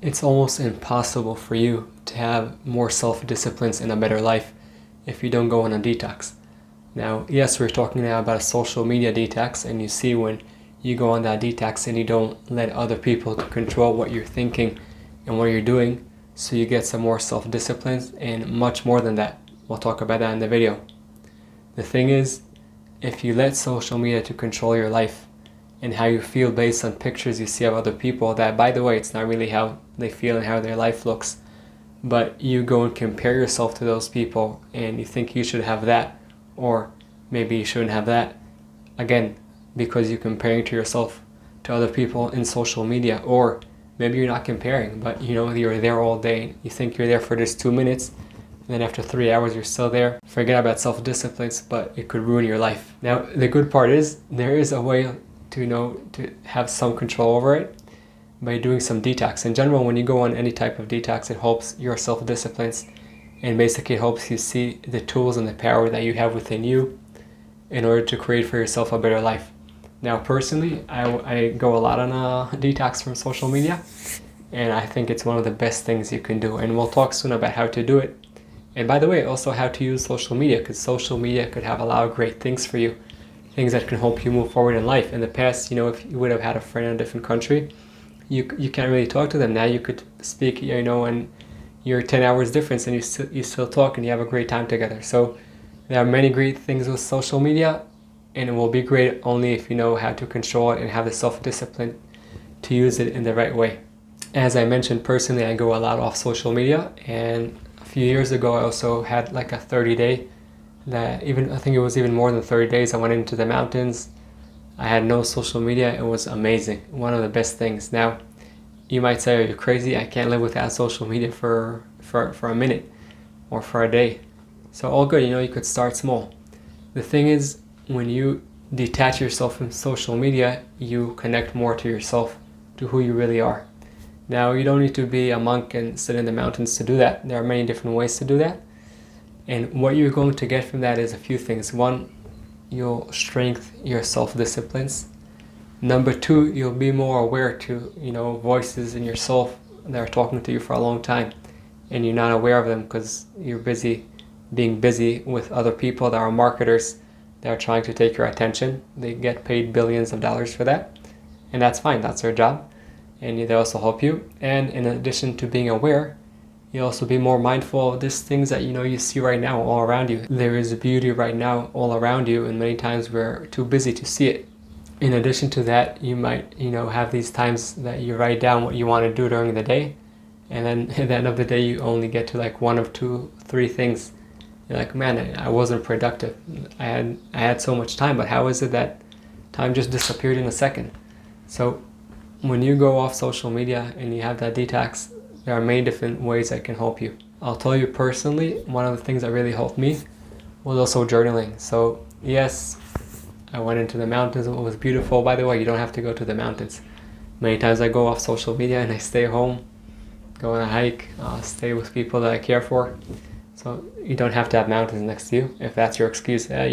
It's almost impossible for you to have more self-disciplines and a better life if you don't go on a detox. Now, yes, we're talking now about a social media detox, and you see when you go on that detox and you don't let other people to control what you're thinking and what you're doing, so you get some more self-disciplines and much more than that. We'll talk about that in the video. The thing is, if you let social media to control your life and how you feel based on pictures you see of other people, that, by the way, it's not really how they feel and how their life looks, but you go and compare yourself to those people and you think you should have that, or maybe you shouldn't have that, again, because you're comparing to yourself to other people in social media. Or maybe you're not comparing, but you're there all day. You think you're there for just 2 minutes, and then after 3 hours you're still there. Forget about self-disciplines, but it could ruin your life. Now, the good part is there is a way to have some control over it by doing some detox. In general, when you go on any type of detox, it helps your self-disciplines, and basically it helps you see the tools and the power that you have within you in order to create for yourself a better life. Now, personally, I go a lot on a detox from social media, and I think it's one of the best things you can do, and we'll talk soon about how to do it. And by the way, also how to use social media, because social media could have a lot of great things for you, things that can help you move forward in life. In the past, if you would have had a friend in a different country, you can't really talk to them. Now you could speak, and you're 10 hours difference, and you still talk and you have a great time together. So there are many great things with social media, and it will be great only if you know how to control it and have the self-discipline to use it in the right way. As I mentioned, personally, I go a lot off social media, and a few years ago I also had like a 30-day that I think it was even more than 30 days. I went into the mountains. I had no social media. It was amazing. One of the best things. Now, you might say, are you crazy? I can't live without social media for a minute or for a day. So all good, you could start small. The thing is, when you detach yourself from social media, you connect more to yourself, to who you really are. Now, you don't need to be a monk and sit in the mountains to do that. There are many different ways to do that. And what you're going to get from that is a few things. One, you'll strengthen your self-disciplines. Number two, you'll be more aware to, voices in yourself that are talking to you for a long time, and you're not aware of them because you're being busy with other people that are marketers that are trying to take your attention. They get paid billions of dollars for that, and that's fine. That's their job, and they also help you. And in addition to being aware, you also be more mindful of these things that you see right now all around you. There is beauty right now all around you, and many times we're too busy to see it. In addition to that, you might have these times that you write down what you want to do during the day, and then at the end of the day you only get to like 1 or 2, 3 things. You're like, man, I wasn't productive. I had so much time, but how is it that time just disappeared in a second? So when you go off social media and you have that detox, there are many different ways that can help you. I'll tell you personally, one of the things that really helped me was also journaling. So yes, I went into the mountains. It was beautiful. By the way, you don't have to go to the mountains. Many times I go off social media and I stay home, go on a hike, stay with people that I care for. So you don't have to have mountains next to you. If that's your excuse, I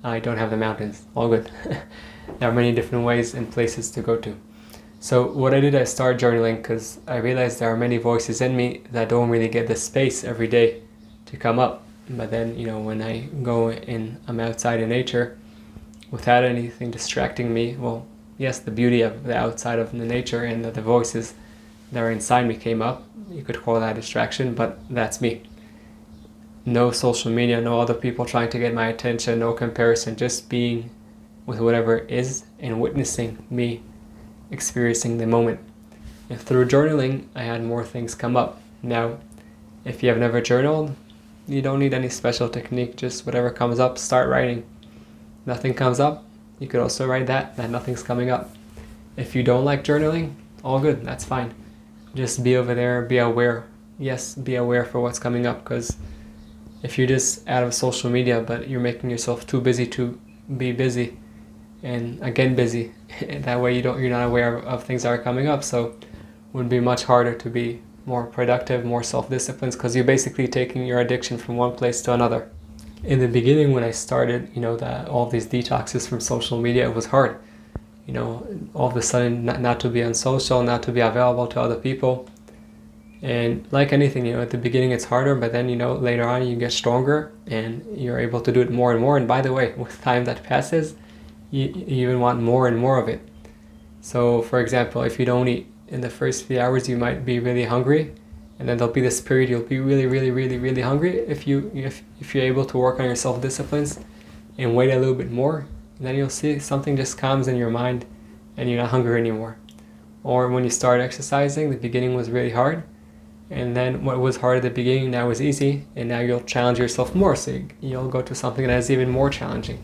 don't have the mountains. All good. There are many different ways and places to go to. So what I did, I started journaling because I realized there are many voices in me that don't really get the space every day to come up. But then, when I go and I'm outside in nature without anything distracting me, well, yes, the beauty of the outside of the nature and the voices that are inside me came up. You could call that distraction, but that's me. No social media, no other people trying to get my attention, no comparison, just being with whatever it is and witnessing me experiencing the moment. And through journaling, I had more things come up. Now, if you have never journaled, you don't need any special technique, just whatever comes up, start writing. Nothing comes up, you could also write that nothing's coming up. If you don't like journaling, all good, that's fine. Just be over there, be aware. Yes, be aware for what's coming up, because if you're just out of social media, but you're making yourself too busy to be busy, and again busy, that way you're not aware of things that are coming up, so it would be much harder to be more productive, more self-disciplined, because you're basically taking your addiction from one place to another. In the beginning, when I started, all these detoxes from social media, it was hard. all of a sudden not to be on social, not to be available to other people. And like anything, at the beginning it's harder, but then, later on you get stronger and you're able to do it more and more. And by the way, with time that passes, you even want more and more of it. So for example, if you don't eat in the first few hours, you might be really hungry, and then there'll be this period you'll be really, really, really, really hungry. If you're able to work on your self-disciplines and wait a little bit more, then you'll see something just calms in your mind and you're not hungry anymore. Or when you start exercising, the beginning was really hard, and then what was hard at the beginning now is easy, and now you'll challenge yourself more, so you'll go to something that is even more challenging.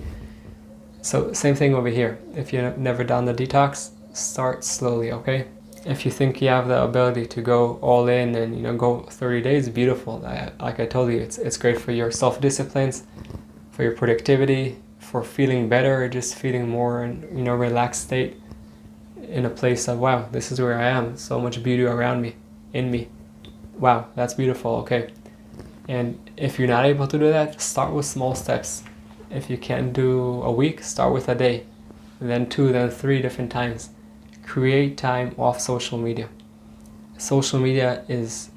So same thing over here. If you've never done the detox, start slowly, okay? If you think you have the ability to go all in and go 30 days, beautiful. Like I told you, it's great for your self-disciplines, for your productivity, for feeling better, just feeling more in relaxed state, in a place of, wow, this is where I am, so much beauty around me, in me. Wow, that's beautiful, okay. And if you're not able to do that, start with small steps. If you can't do a week, start with a day, then 2, then 3 different times. Create time off social media. Social media is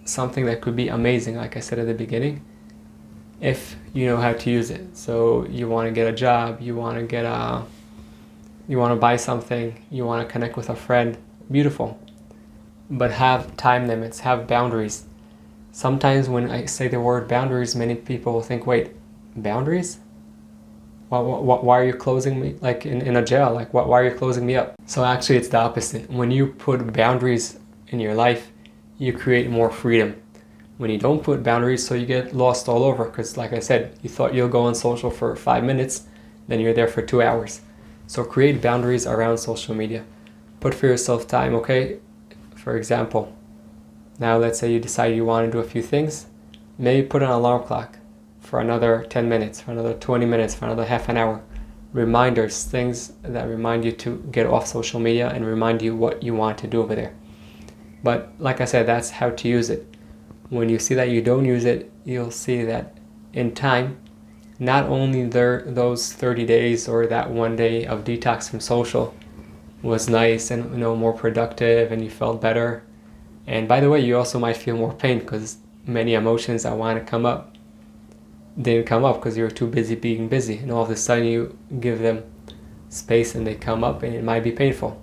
something that could be amazing, like I said at the beginning, if you know how to use it. So you want to get a job, you want to buy something, you want to connect with a friend, beautiful. But have time limits, have boundaries. Sometimes when I say the word boundaries, many people will think, wait, boundaries? Why are you closing me, like in a jail? Like, why are you closing me up? So actually it's the opposite. When you put boundaries in your life, you create more freedom. When you don't put boundaries, so you get lost all over, because like I said, you thought you'll go on social for 5 minutes, then you're there for 2 hours. So create boundaries around social media. Put for yourself time, okay? For example, now let's say you decide you want to do a few things, maybe put an alarm clock for another 10 minutes, for another 20 minutes, for another half an hour. Reminders, things that remind you to get off social media and remind you what you want to do over there. But like I said, that's how to use it. When you see that you don't use it, you'll see that in time, not only those 30 days or that 1 day of detox from social was nice and more productive and you felt better. And by the way, you also might feel more pain because many emotions that want to come up didn't come up because you're too busy being busy, and all of a sudden you give them space and they come up, and it might be painful.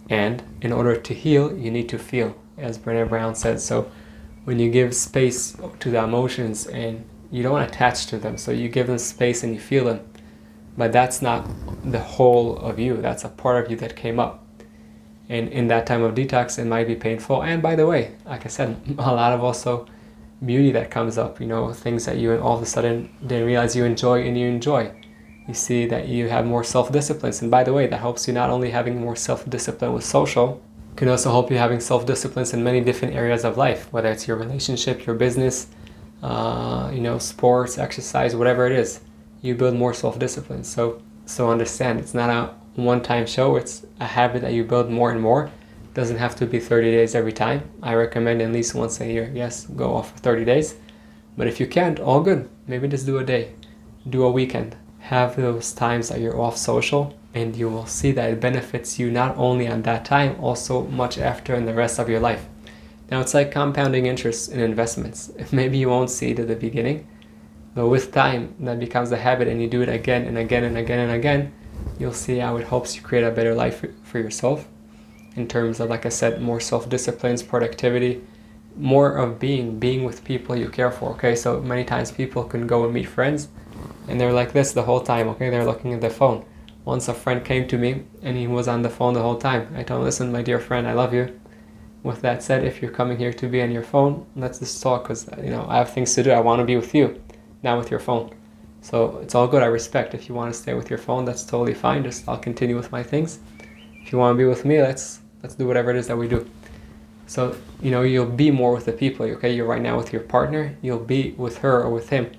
And in order to heal, you need to feel, as Brené Brown said. So when you give space to the emotions and you don't attach to them, so you give them space and you feel them, but that's not the whole of you, that's a part of you that came up. And in that time of detox, it might be painful. And by the way, like I said, a lot of also beauty that comes up, things that you all of a sudden didn't realize you enjoy, and you enjoy. You see that you have more self-disciplines. And by the way, that helps you not only having more self-discipline with social, it can also help you having self-disciplines in many different areas of life, whether it's your relationship, your business, sports, exercise, whatever it is. You build more self-discipline. So understand, it's not a one-time show, it's a habit that you build more and more. Doesn't have to be 30 days every time. I recommend at least once a year. Yes, go off for 30 days. But if you can't, all good. Maybe just do a day. Do a weekend. Have those times that you're off social, and you will see that it benefits you not only on that time, also much after in the rest of your life. Now it's like compounding interest in investments. Maybe you won't see it at the beginning, but with time that becomes a habit and you do it again and again and again and again, you'll see how it helps you create a better life for yourself. In terms of, like I said, more self-disciplines, productivity, more of being with people you care for, okay? So many times people can go and meet friends and they're like this the whole time, okay? They're looking at their phone. Once a friend came to me and he was on the phone the whole time. I told him, listen, my dear friend, I love you. With that said, if you're coming here to be on your phone, let's just talk, because I have things to do. I want to be with you, not with your phone. So it's all good. I respect. If you want to stay with your phone, that's totally fine. I'll continue with my things. If you want to be with me, let's do whatever it is that we do. So, you'll be more with the people, okay? You're right now with your partner, you'll be with her or with him,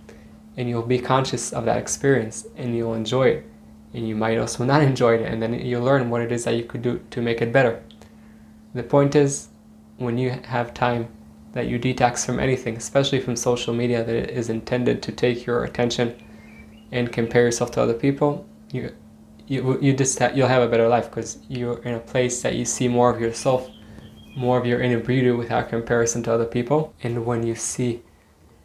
and you'll be conscious of that experience, and you'll enjoy it. And you might also not enjoy it, and then you'll learn what it is that you could do to make it better. The point is, when you have time that you detox from anything, especially from social media that is intended to take your attention and compare yourself to other people, you'll have a better life because you're in a place that you see more of yourself, more of your inner beauty without comparison to other people. And when you see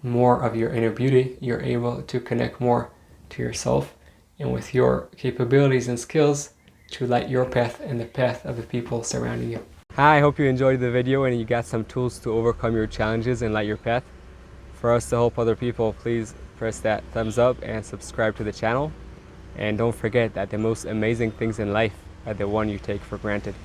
more of your inner beauty, you're able to connect more to yourself and with your capabilities and skills to light your path and the path of the people surrounding you. Hi, I hope you enjoyed the video and you got some tools to overcome your challenges and light your path. For us to help other people, please press that thumbs up and subscribe to the channel. And don't forget that the most amazing things in life are the one you take for granted.